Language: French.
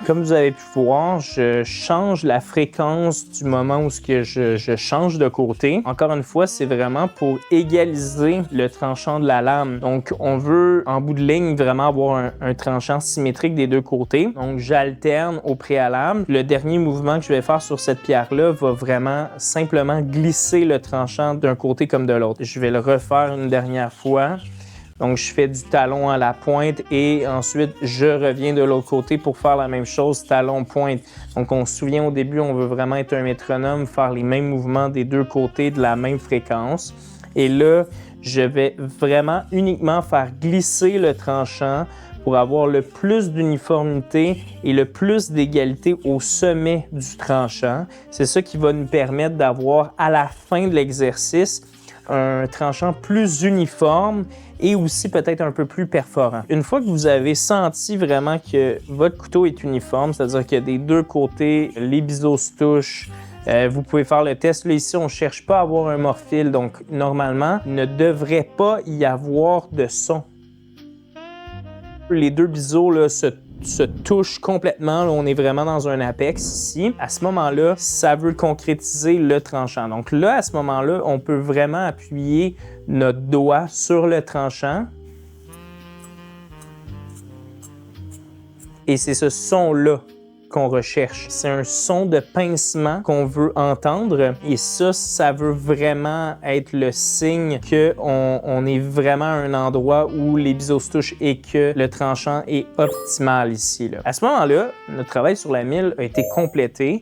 Comme vous avez pu voir, je change la fréquence du moment où je change de côté. Encore une fois, c'est vraiment pour égaliser le tranchant de la lame. Donc, on veut, en bout de ligne, vraiment avoir un tranchant symétrique des deux côtés. Donc, j'alterne au préalable. Le dernier mouvement que je vais faire sur cette pierre-là va vraiment simplement glisser le tranchant d'un côté comme de l'autre. Je vais le refaire une dernière fois. Donc, je fais du talon à la pointe et ensuite, je reviens de l'autre côté pour faire la même chose, talon-pointe. Donc, on se souvient au début, on veut vraiment être un métronome, faire les mêmes mouvements des deux côtés de la même fréquence. Et là, je vais vraiment uniquement faire glisser le tranchant pour avoir le plus d'uniformité et le plus d'égalité au sommet du tranchant. C'est ça qui va nous permettre d'avoir à la fin de l'exercice un tranchant plus uniforme et aussi peut-être un peu plus perforant. Une fois que vous avez senti vraiment que votre couteau est uniforme, c'est-à-dire que des deux côtés, les biseaux se touchent, vous pouvez faire le test. Là, ici, on ne cherche pas à avoir un morphile, donc normalement, il ne devrait pas y avoir de son. Les deux biseaux là, se touchent complètement. Là, on est vraiment dans un apex ici. À ce moment-là, ça veut concrétiser le tranchant. Donc là, à ce moment-là, on peut vraiment appuyer notre doigt sur le tranchant. Et c'est ce son-là qu'on recherche. C'est un son de pincement qu'on veut entendre et ça veut vraiment être le signe qu'on est vraiment à un endroit où les biseaux se touchent et que le tranchant est optimal ici. Là. À ce moment-là, notre travail sur la mille a été complété.